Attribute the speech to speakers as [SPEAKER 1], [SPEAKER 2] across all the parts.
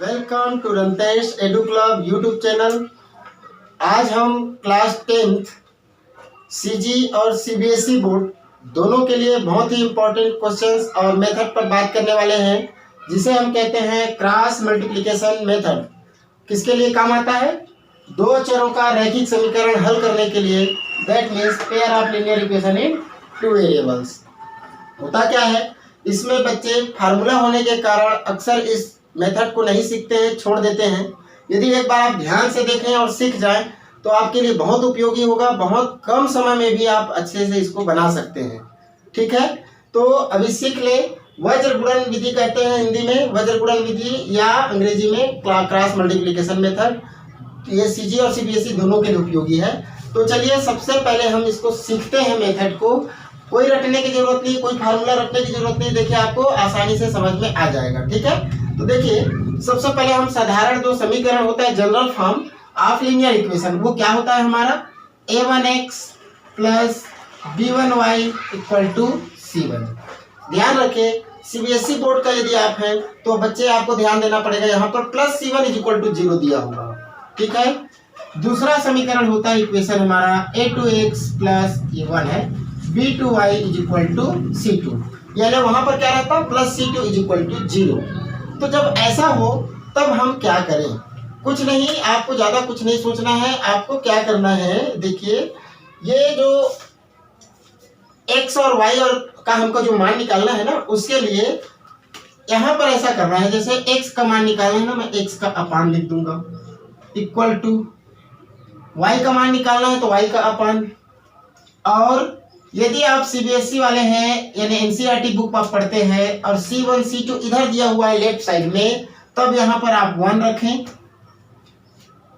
[SPEAKER 1] Welcome to Rantesh edu club YouTube channel. आज हम class 10th CG और सीबीएसई बोर्ड दोनों के लिए बहुत ही इम्पोर्टेंट क्वेश्चंस और मेथड पर बात करने वाले हैं, जिसे हम कहते हैं क्रॉस मल्टीप्लिकेशन मेथड। किसके लिए काम आता है? दो अक्षरों का रैखिक समीकरण हल करने के लिए। That means pair of linear equation in two variables. होता क्या है, इसमें बच्चे फार्मूला होने के कारण अक्सर इस मेथड को नहीं सीखते हैं, छोड़ देते हैं। यदि एक बार आप ध्यान से देखें और सीख जाएं तो आपके लिए बहुत उपयोगी होगा। बहुत कम समय में भी आप अच्छे से इसको बना सकते हैं। ठीक है, तो अभी सीख ले। वज्र गुणन विधि कहते हैं हिंदी में, वज्र गुणन विधि, या अंग्रेजी में क्रॉस मल्टीप्लिकेशन मेथड। ये सीजी और सीबीएसई दोनों के लिए उपयोगी है। तो चलिए सबसे पहले हम इसको सीखते हैं मेथड को। कोई रटने की जरूरत नहीं, कोई फार्मूला रटने की जरूरत नहीं। देखिए आपको आसानी से समझ में आ जाएगा। ठीक है, तो देखिए सबसे पहले हम साधारण जो समीकरण होता है general form of linear equation, वो क्या होता है हमारा? a1x plus b1y equal to c1। ध्यान रखें, सीबीएसई बोर्ड का यदि आप हैं तो बच्चे आपको ध्यान देना पड़ेगा, यहाँ पर plus c1 is equal to 0 दिया होगा। ठीक है, दूसरा समीकरण होता है इक्वेशन हमारा a2x प्लस a1 है, b2y is equal to c2, यानी वहां पर क्या रहता है? Plus c2 is equal to 0। तो जब ऐसा हो तब हम क्या करें? कुछ नहीं, आपको ज्यादा कुछ नहीं सोचना है। आपको क्या करना है, देखिए ये जो x और y और का हमको जो मान निकालना है ना, उसके लिए यहां पर ऐसा करना है, जैसे x का मान निकालना है ना, मैं x का अपान लिख दूंगा इक्वल टू, y का मान निकालना है तो y का अपान। और यदि आप सीबीएसई वाले हैं यानी एनसीईआरटी बुक आप पढ़ते हैं और C1 C2 इधर दिया हुआ है लेफ्ट साइड में, तब यहां पर आप 1 रखें।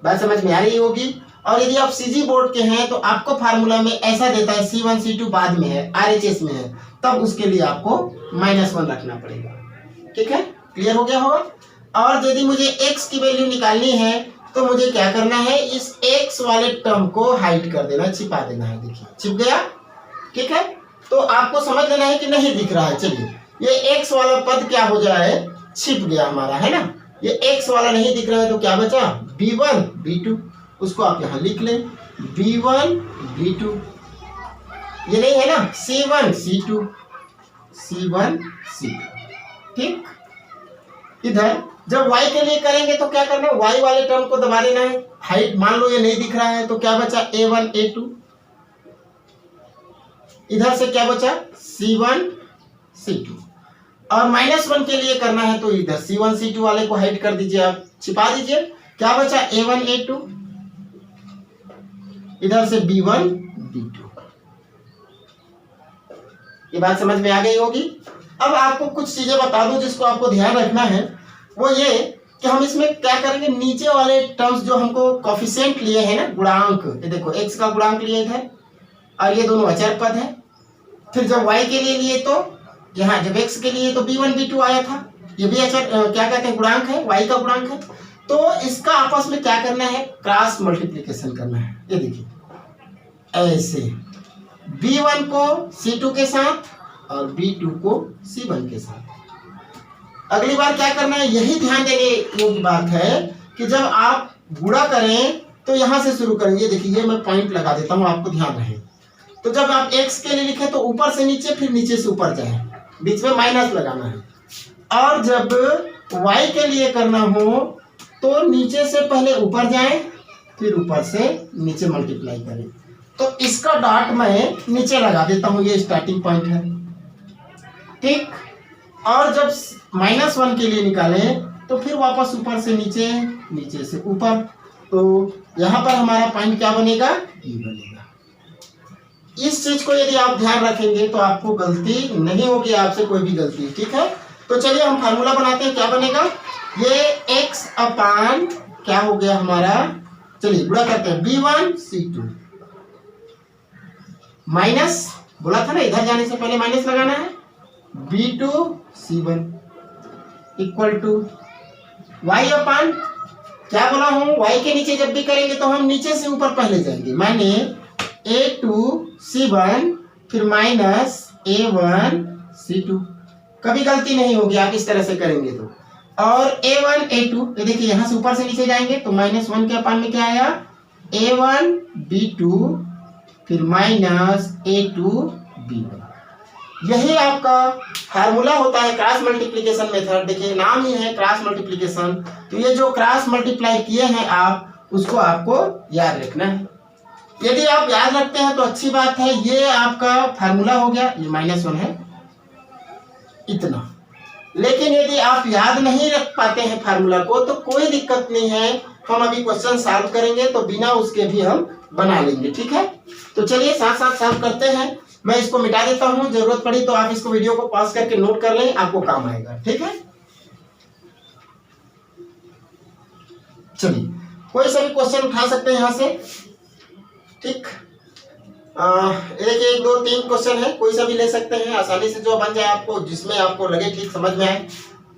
[SPEAKER 1] बात समझ में आ रही होगी। और यदि आप सीजी बोर्ड के हैं तो आपको फार्मूला में ऐसा देता है C1 C2 बाद में है, RHS में है, तब उसके लिए आपको -1 रखना पड़ेगा। ठीक है, क्लियर हो गया होगा। और यदि मुझे x की वैल्यू निकालनी है तो मुझे क्या करना है? इस x वाले टर्म को हाइड कर देना, छिपा देना है। देखिए छिप गया। ठीक है, तो आपको समझ लेना है कि नहीं दिख रहा है। चलिए ये x वाला पद क्या हो जाए? छिप गया हमारा, है ना। ये x वाला नहीं दिख रहा है तो क्या बचा? b1 b2, उसको आप यहां लिख लें, b1 b2। ये नहीं है ना, c1 c2 c1 c2। ठीक, इधर जब y के लिए करेंगे तो क्या करना है? y वाले टर्म को दबा देना है, हाइट मान लो ये नहीं दिख रहा है तो क्या बचा? a1 a2। इधर से क्या बचा? c1 c2। और -1 के लिए करना है तो इधर c1 c2 वाले को हाइड कर दीजिए, आप छिपा दीजिए। क्या बचा? a1 a2, इधर से b1 b2। ये बात समझ में आ गई होगी। अब आपको कुछ चीजें बता दूं जिसको आपको ध्यान रखना है, वो ये कि हम इसमें क्या करेंगे, नीचे वाले टर्म्स जो हमको कोफिशिएंट लिए हैं ना, गुणांक, ये देखो x का गुणांक लिए इधर और ये दोनों अचर पद है। फिर जब y के लिए लिए तो यहाँ, जब x के लिए तो b1 b2 आया था, ये भी अचर क्या कहते हैं? गुणांक है, y का गुणांक है। तो इसका आपस में क्या करना है? क्रॉस मल्टीप्लिकेशन करना है। ये देखिए ऐसे, b1 को c2 के साथ और b2 को c1 के साथ। अगली बार क्या करना है, यही ध्यान देने योग्य बात है कि जब आप गुणा करें तो यहां से शुरू करें। ये देखिए, ये मैं पॉइंट लगा देता हूं, आपको ध्यान रहे। तो जब आप x के लिए लिखे तो ऊपर से नीचे, फिर नीचे से ऊपर जाए, बीच में माइनस लगाना है। और जब y के लिए करना हो तो नीचे से पहले ऊपर जाएं, फिर ऊपर से नीचे मल्टीप्लाई करें। तो इसका डॉट मैं नीचे लगा देता हूं, ये स्टार्टिंग पॉइंट है। ठीक, और जब -1 के लिए निकालें तो फिर वापस ऊपर से नीचे, नीचे से ऊपर। तो यहां पर हमारा पॉइंट क्या बनेगा? ये बनेगा। इस चीज को यदि आप ध्यान रखेंगे तो आपको गलती नहीं होगी, आपसे कोई भी गलती। ठीक है, तो चलिए हम फार्मूला बनाते हैं। क्या बनेगा? ये x अपान क्या हो गया हमारा? चलिए गुणा करते हैं, b1 c2 माइनस, बोला था ना इधर जाने से पहले माइनस लगाना है, b2 c1 equal to y अपान क्या बोला हूं? y के नीचे जब भी करेंगे तो हम नीचे से ऊपर पहले जाएंगे, माने a2 c1 फिर माइनस a1 c2। कभी गलती नहीं होगी आप इस तरह से करेंगे तो। और A1 A2, ये देखिए यहाँ से ऊपर से नीचे जाएंगे तो -1 के अपान में क्या आया, A1 B2 फिर -A2 B1। यही आपका फार्मूला होता है क्रॉस मल्टीप्लिकेशन मेथड। देखिए नाम ही है क्रॉस मल्टीप्लिकेशन, तो ये जो क्रॉस मल्टीप्लाई किए हैं आप उसको आपको याद रखना है। यदि आप याद रखते हैं तो अच्छी बात है, ये आपका फार्मूला हो गया, ये -1 है इतना। लेकिन यदि आप याद नहीं रख पाते हैं फार्मूला को तो कोई दिक्कत नहीं है, हम अभी क्वेश्चन सॉल्व करेंगे तो बिना उसके भी हम बना लेंगे, ठीक है। तो चलिए साथ साथ सॉल्व करते हैं। मैं इसको मिटा देता हूं, जरूरत पड़ी तो आप इसको वीडियो को पॉज करके नोट कर लें, आपको काम आएगा, ठीक है। चलिए कोई सा भी क्वेश्चन उठा सकते हैं यहां से, ठीक। देखिए 1 2 3 क्वेश्चन है, कोई सा भी ले सकते हैं, आसानी से जो बन जाए आपको, जिसमें आपको लगे ठीक समझ में आए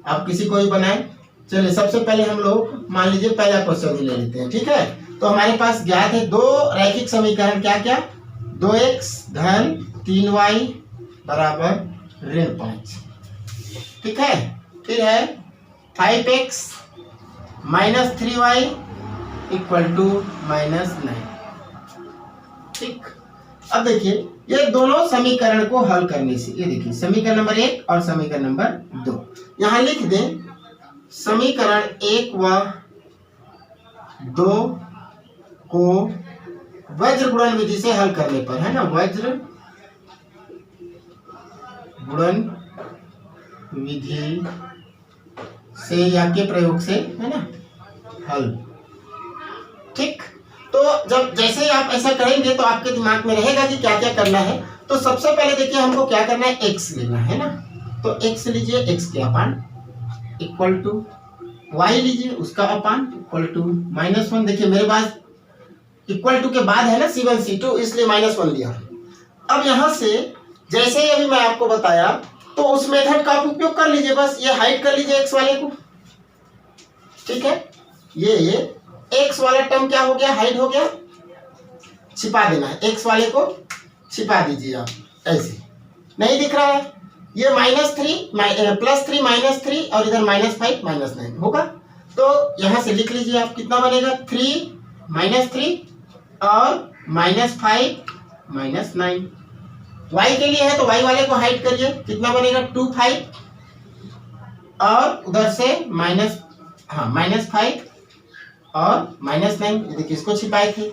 [SPEAKER 1] आप किसी को ही बनाएं। चलिए सबसे पहले हम लोग मान लीजिए पहला क्वेश्चन ही ले लेते हैं, ठीक है। तो हमारे पास ज्ञात है 2 रैखिक समीकरण, क्या क्या, 2x धन 3y बराबर ऋण 5, ठीक है। फिर है 5x minus 3y equal to -9, ठीक। अब देखिए ये दोनों समीकरण को हल करने से, ये देखिए समीकरण नंबर 1 और समीकरण नंबर 2 यहां लिख दें। समीकरण 1 व 2 को वज्र गुणन विधि से हल करने पर, है ना, वज्र गुणन विधि से या के प्रयोग से, है ना, हल, ठीक। तो जब जैसे ही आप ऐसा करेंगे तो आपके दिमाग में रहेगा कि क्या क्या करना है। तो सबसे पहले देखिए हमको क्या करना है, x लेना है ना, तो x लीजिए, x के अपान इक्वल टू y लीजिए उसका अपान इक्वल टू -1। देखिए मेरे पास इक्वल टू के बाद है ना C1 C2, इसलिए -1 लिया। अब यहां से जैसे ही अभी मैं आपको बताया तो उस मेथड का आप उपयोग कर लीजिए, बस ये हाइड कर लीजिए x वाले को, ठीक है। ये x वाला टर्म क्या हो गया, हाइड हो गया, छिपा देना है, x वाले को छिपा दीजिए आप, ऐसे नहीं दिख रहा है। ये -3 +3 -3 और इधर -5 -9 होगा, तो यहां से लिख लीजिए आप, कितना बनेगा 3 -3 और -5 -9। y के लिए है तो y वाले को हाइड करिए, कितना बनेगा 2 5 और उधर से -5 और -9, देखिए इसको छिपाए थे,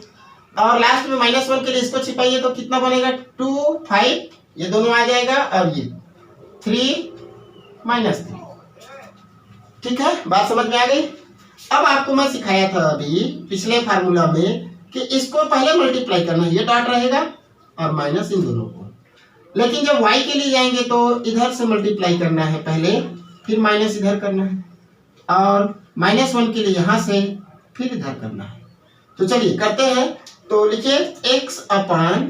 [SPEAKER 1] और लास्ट में -1 के लिए इसको छिपाइए तो कितना बनेगा 2 5, ये दोनों आ जाएगा, और ये 3 -3, ठीक है। बात समझ में आ गई। अब आपको मैं सिखाया था अभी पिछले फार्मूला में कि इसको पहले मल्टीप्लाई करना है, ये डॉट रहेगा और माइनस इन दोनों को, लेकिन जब y के लिए जाएंगे तो इधर से मल्टीप्लाई करना है पहले, फिर माइनस इधर करना है, और -1 के लिए यहां से फिर इधर करना है। तो चलिए करते हैं। तो लिखिए x अपान,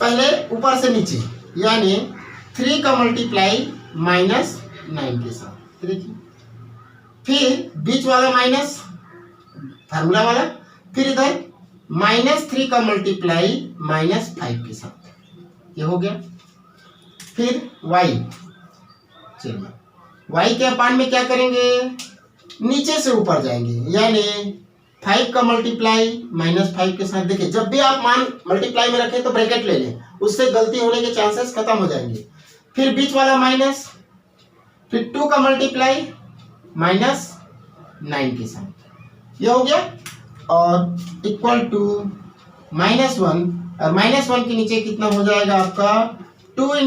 [SPEAKER 1] पहले ऊपर से नीचे यानी 3 का मल्टीप्लाई -9 के साथ, देखिए फिर बीच वाला माइनस फार्मूला वाला, फिर इधर -3 का मल्टीप्लाई -5 के साथ, ये हो गया। फिर y, चलिए y के अपान में क्या करेंगे, नीचे से ऊपर जाएंगे, यानी 5 का मल्टीप्लाई -5 के साथ। देखिए जब भी आप मान मल्टीप्लाई में रखें तो ब्रैकेट ले लें, उससे गलती होने के चांसेस खत्म हो जाएंगे। फिर बीच वाला माइनस, फिर 2 का मल्टीप्लाई -9 के साथ, ये हो गया, और इक्वल टू -1, और -1 के नीचे कितना हो जाएगा आपका 2 ×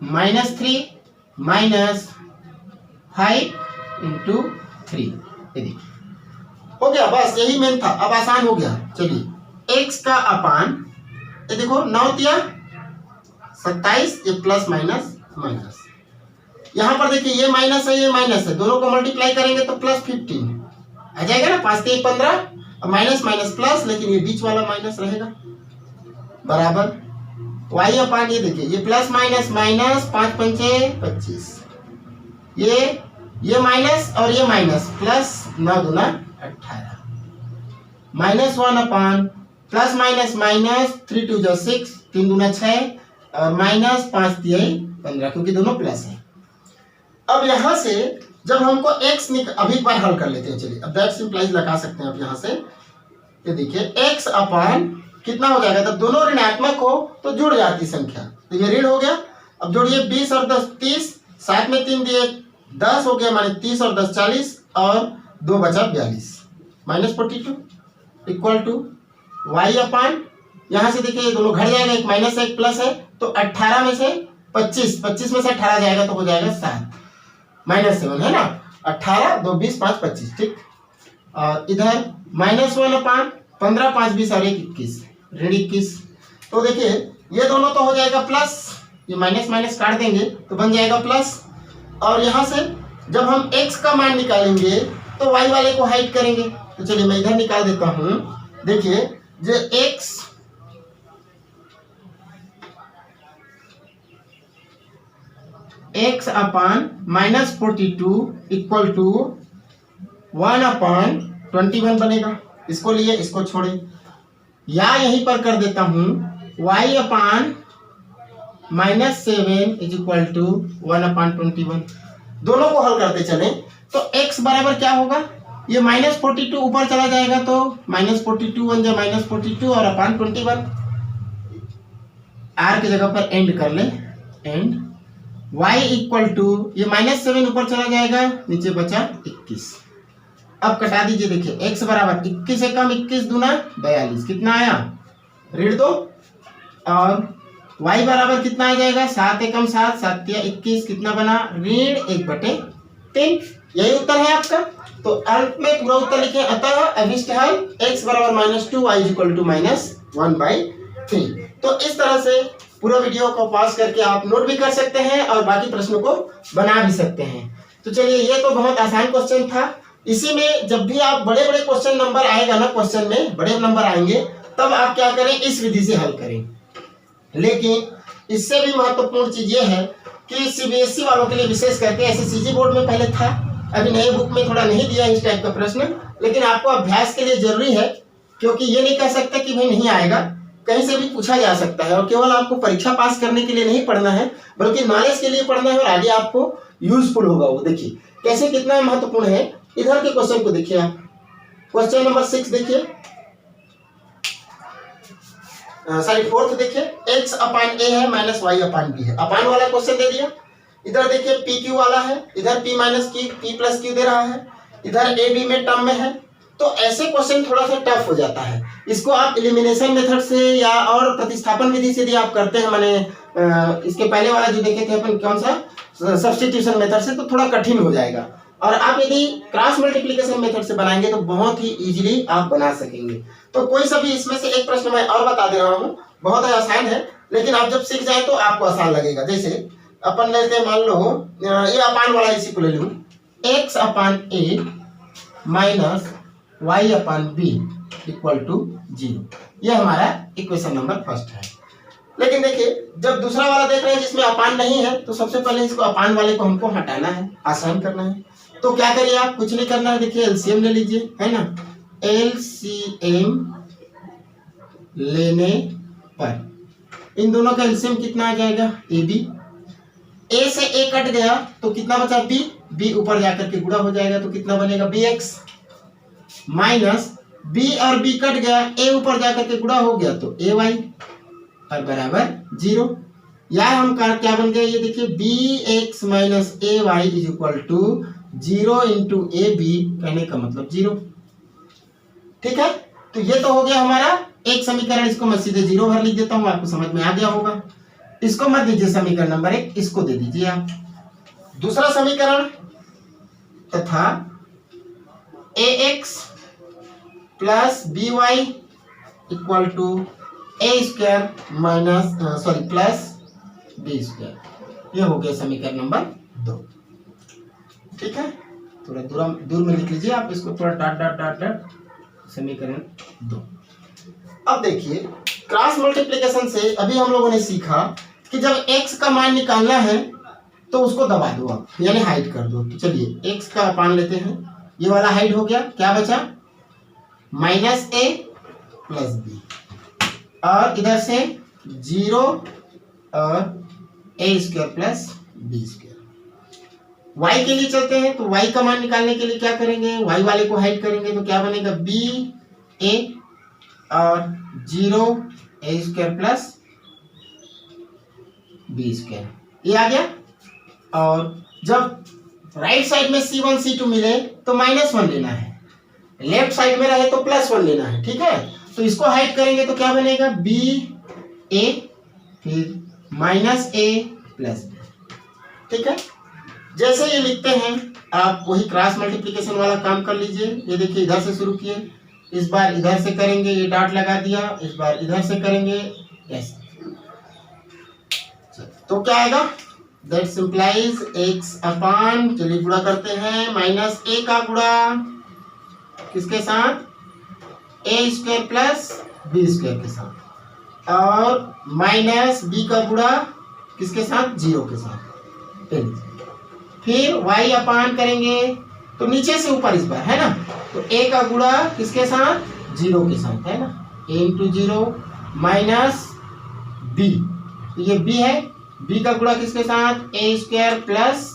[SPEAKER 1] -3 -5 × 3, ये देखिए हो गया, बस यही मेन था, अब आसान हो गया। चलिए x का अपान, ये देखो 9 × 27, ये प्लस माइनस, यहाँ पर देखिए ये माइनस है ये माइनस है, दोनों को मल्टीप्लाई करेंगे तो +15 आ जाएगा ना, 5 × 15 और माइनस प्लस, लेकिन ये बीच वाला माइनस रहेगा, बराबर y अपान, ये देखिए ये प्लस माइनस 5 × 5 = 25, ये माइनस और ये माइनस, प्लस 9 × 2 = 18, -1 अपान प्लस माइनस 3 × 2 = 6, 3 × 2 = 6 और -5 × 3 = 15, क्योंकि दोनों प्लस है, अब यहाँ से जब हमको x अभी एक बार हल कर लेते हैं, चलिए अब दैट सिंप्लाइज लगा सकते हैं आप यहाँ से। ये देखिए x अपान कितना हो जाएगा, जब दोनों ऋणात्मक हो तो जुड़ जाती संख्या, तो ये ऋण हो गया। अब जोड़िए 20 और 10 30, साथ में 3 दिए 10 हो गया, माने 30 और 10 40 और 2 बचा 42 -42 इक्वल टू y अपान, यहाँ से देखिए दोनों घट जाएगा, एक माइनस एक प्लस है, तो 18 में से 25 में से 18 जाएगा तो हो जाएगा 7 -7 है ना, 18 2 20 5 25 ठीक। और इधर -1 अपान 15 5 20 और 1 21 ऋण 21। तो देखिए ये दोनों तो हो जाएगा प्लस, ये माइनस माइनस काट देंगे तो बन जाएगा प्लस। और यहाँ से जब हम x का मान निकालेंगे तो y वाले को हाइड करेंगे, तो चलिए मैं इधर निकाल देता हूँ। देखिए जो x upon -42 equal to 1 upon 21 बनेगा, इसको लिए इसको छोड़े, या यहीं पर कर देता हूं y upon -7 is equal to 1 upon 21। दोनों को हल करते चले तो x बराबर क्या होगा, ये -42 ऊपर चला जाएगा तो -42 1 जा -42 और अपान 21, r की जगह पर एंड कर ले, एंड y इक्वल टू ये -7 ऊपर चला जाएगा, नीचे बचा 21। अब कटा दीजिए, देखिए x बराबर 21 से कम 21 दूना 42, कितना आया ऋण 2, और y बराबर कितना आ जाएगा 7 एकम 7 7 या 21, कितना बना ऋण 1/3। यही उत्तर है आपका। तो अंत में पूरा उत्तर लिखे, अतः अभिष्ट हल x बराबर -2 y इक्वल टू -1/3। तो इस तरह से पूरा वीडियो को पॉज करके आप नोट भी कर सकते हैं और बाकी प्रश्नों को बना भी सकते हैं। तो चलिए ये तो बहुत आसान क्वेश्चन था। इसी में जब भी आप बड़े बड़े क्वेश्चन नंबर आएगा ना, क्वेश्चन में बड़े नंबर आएंगे, तब आप क्या करें, इस विधि से हल करें। लेकिन इससे भी महत्वपूर्ण चीज ये है कि सीबीएसई वालों के लिए विशेष करके, ऐसे सीजी बोर्ड में पहले था, अभी नए बुक में थोड़ा नहीं दिया इस टाइप का प्रश्न, लेकिन आपको अभ्यास के लिए जरूरी है, क्योंकि ये नहीं कह सकते कि भाई नहीं आएगा, कहीं से भी पूछा जा सकता है। और केवल आपको परीक्षा पास करने के लिए नहीं पढ़ना है, बल्कि नॉलेज के लिए पढ़ना है और आगे आपको यूजफुल होगा वो। देखिए कैसे कितना महत्वपूर्ण है। इधर के क्वेश्चन को देखिए आप, क्वेश्चन नंबर 6 देखिए, सॉरी 4th देखिए, x अपान a है माइनस y अपान b है, अपान वाला क्वेश्चन दे दिया। इधर देखिए पी क्यू वाला है, इधर p minus q p plus q दे रहा है, इधर a b में टर्म में है। तो ऐसे क्वेश्चन थोड़ा सा टफ हो जाता है। इसको आप एलिमिनेशन मेथड से या और प्रतिस्थापन विधि से यदि आप करते हैं, माने इसके पहले वाला जो देखे थे अपन कौन सा सब्स्टिट्यूशन मेथड से, तो थोड़ा कठिन हो जाएगा। और आप यदि क्रॉस मल्टीप्लिकेशन मेथड से बनाएंगे तो बहुत ही इजीली आप बना सकेंगे। तो कोई सा भी इसमें से एक प्रश्न मैं और बता दे रहा हूँ, बहुत ही आसान है, लेकिन आप जब सीख जाए तो आपको आसान लगेगा। जैसे अपन लेते हैं, मान लो ये अपान वाला, इसी को ले लूँ, x upon a minus y upon b equal to 0। ये हमारा इक्वेशन नंबर फर्स्ट है। लेकिन देखिए जब दूसरा वाला देख रहे हैं जिसमें अपान नहीं है, तो सबसे पहले इसको अपान वाले को हमको हटाना है, आसान करना है। तो क्या करिए आप, कुछ नहीं करना है, देखिए एलसीएम ले लीजिए, है ना। एलसीएम लेने पर इन दोनों का एलसीएम कितना आ जाएगा, ए बी। ए से ए कट गया तो कितना बचा बी, बी ऊपर जाकर के गुणा हो जाएगा तो कितना बनेगा बी एक्स, माइनस बी और बी कट गया, ए ऊपर जाकर के गुणा हो गया तो ए वाई और बराबर 0। या हम क्या बन गया, ये देखिए B X minus A Y is equal to 0 into A B, कहने का मतलब 0। ठीक है, तो ये तो हो गया हमारा एक समीकरण। इसको मैं सीधे 0 भर लिख देता हूं, आपको समझ में आ गया होगा। इसको मत दीजिए समीकरण नंबर 1, इसको दे दीजिए आप। दूसरा समीकरण, तथा a x plus b y equal to a square minus plus b square, ये हो गया समीकरण नंबर 2। ठीक है, थोड़ा दूर में लिख लीजिए आप इसको, थोड़ा डॉट डॉट डॉट डॉट, समीकरण 2। अब देखिए क्रॉस मल्टीप्लिकेशन से अभी हम लोगों ने सीखा कि जब x का मान निकालना है तो उसको दबा दो आप, यानी हाइड कर दो। तो चलिए x का मान लेते हैं, ये वाला हाइड हो गया, क्या बचा माइनस ए प्लस बी, और इधर से 0 और a square plus b square. y के लिए चलते हैं, तो y का मान निकालने के लिए क्या करेंगे, y वाले को हाइड करेंगे तो क्या बनेगा, b a और 0 a square plus b square, ये आ गया। और जब राइट साइड में c1 c2 मिले तो -1 लेना है, लेफ्ट साइड में रहे तो +1 लेना है, ठीक है। तो इसको हाइड करेंगे तो क्या बनेगा, b a फिर -a प्लस b, ठीक है। जैसे ये लिखते हैं आप वही क्रॉस मल्टीप्लिकेशन वाला काम कर लीजिए। ये देखिए इधर से शुरू किए, इस बार इधर से करेंगे, ये डॉट लगा दिया, इस बार इधर से करेंगे ऐसे, तो क्या आएगा, दैट सिंप्लाइज x अपान, चलिए गुणा करते हैं, -a का गुणा किसके साथ, a square plus b square के साथ, और -b का गुणा किसके साथ, 0 के साथ। फिर y अपान करेंगे तो नीचे से ऊपर इस बार है ना, तो a का गुणा किसके साथ, 0 के साथ है ना, a इंटू 0 माइनस b, तो ये b है, b का गुणा किसके साथ, a square plus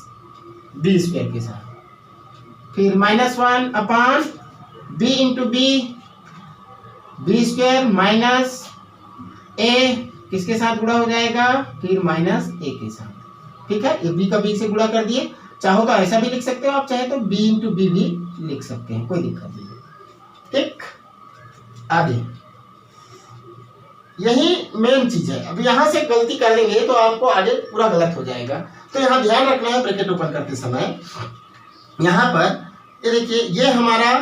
[SPEAKER 1] b square के साथ। फिर -1 upon b into b square minus a किसके साथ गुणा हो जाएगा, फिर -a के साथ, ठीक है। ये b का b से गुणा कर दिए, चाहो तो ऐसा भी लिख सकते हो आप, चाहे तो b इंटू b भी लिख सकते हैं, कोई दिक्कत नहीं, ठीक। आगे यही मेन चीज है। अब यहाँ से गलती कर लेंगे तो आपको आगे पूरा गलत हो जाएगा, तो यहाँ ध्यान रखना है ब्रैकेट ओपन करते समय। यहाँ पर ये देखिए, ये हमारा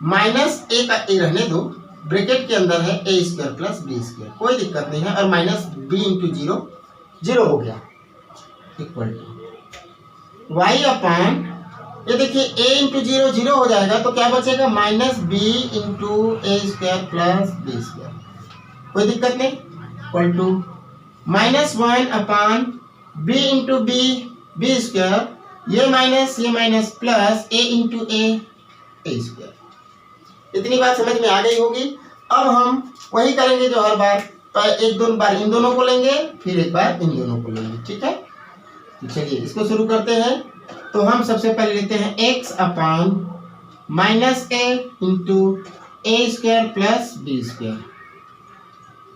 [SPEAKER 1] -a का a रहने दो, ब्रैकेट के अंदर है a square plus b square, कोई दिक्कत नहीं है, और -b इंटू 0 0 हो गया, इक्वल टू y अपान, ये देखिए a इंटू 0 0 हो जाएगा, तो क्या बचेगा, -b into a square plus b square, कोई दिक्कत नहीं, equal to -1 upon b into b square, ये minus plus a into a square. इतनी बात समझ में आ गई होगी। अब हम वही करेंगे जो हर बार, एक दो बार इन दोनों को लेंगे, फिर एक बार इन दोनों को लेंगे, ठीक है। तो चलिए इसको शुरू करते हैं। तो हम सबसे पहले लेते हैं x upon -a into a square plus b square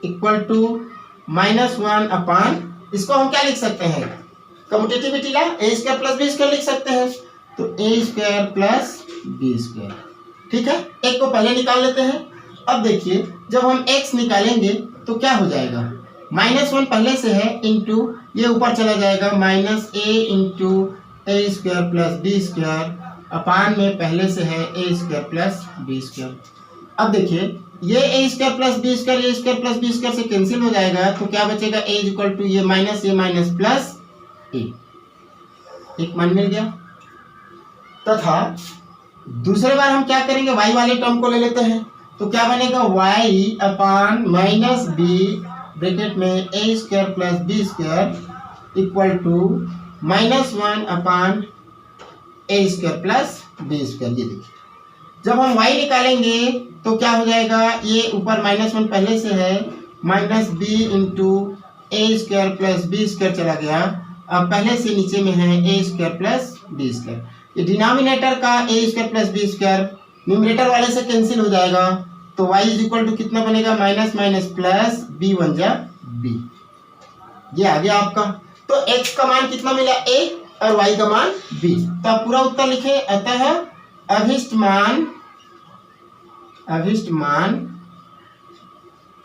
[SPEAKER 1] equal to -1 upon, इसको हम क्या लिख सकते हैं, commutativity law, a square plus b square लिख सकते हैं, तो a square plus b square, ठीक है। एक को पहले निकाल लेते हैं। अब देखिए जब हम x निकालेंगे तो क्या हो जाएगा, -1 पहले से है, इंटू ये ऊपर चला जाएगा, -a into a square plus b square upon में पहले से है a square plus b square. अब देखिए ये a square plus b square, a square plus b square से कैंसिल हो जाएगा, तो क्या बचेगा, a इक्वल टू ये -a माइनस प्लस a, एक मान मिल गया। तथा दूसरे बार हम क्या करेंगे, y वाले टर्म को ले लेते हैं, तो क्या बनेगा, y अपान -b ब्रैकेट में a square plus b square equal to -1 upon a square plus b square. ये देखिए जब हम y निकालेंगे तो क्या हो जाएगा, ये ऊपर -1 पहले से है, -b into a square plus b square चला गया, अब पहले से नीचे में है a square plus b square. ये डिनोमिनेटर का a square plus b square numerator वाले से कैंसिल हो जाएगा, तो y इज इक्वल टू कितना बनेगा, माइनस प्लस b बन जा b, ये आ गया आपका। तो x का मान कितना मिला, a, और y का मान b। तो आप पूरा उत्तर लिखे, अतः अभिष्ट मान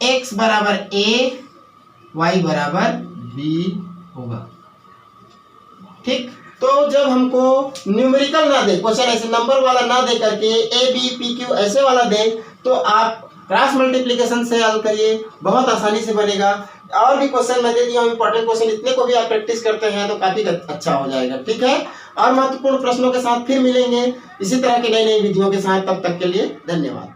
[SPEAKER 1] x बराबर a, y बराबर b होगा, ठीक। तो जब हमको न्यूमेरिकल ना दे, क्वेश्चन ऐसे नंबर वाला ना दे करके a b p q ऐसे वाला दे, तो आप क्रॉस मल्टीप्लिकेशन से हल करिए, बहुत आसानी से बनेगा। और भी क्वेश्चन मैं दे दिया हूँ इंपॉर्टेंट क्वेश्चन, इतने को भी आप प्रैक्टिस करते हैं तो काफी अच्छा हो जाएगा, ठीक है। और महत्वपूर्ण प्रश्नों के साथ फिर मिलेंगे इसी तरह के नई वीडियो के साथ, तब तक के लिए धन्यवाद।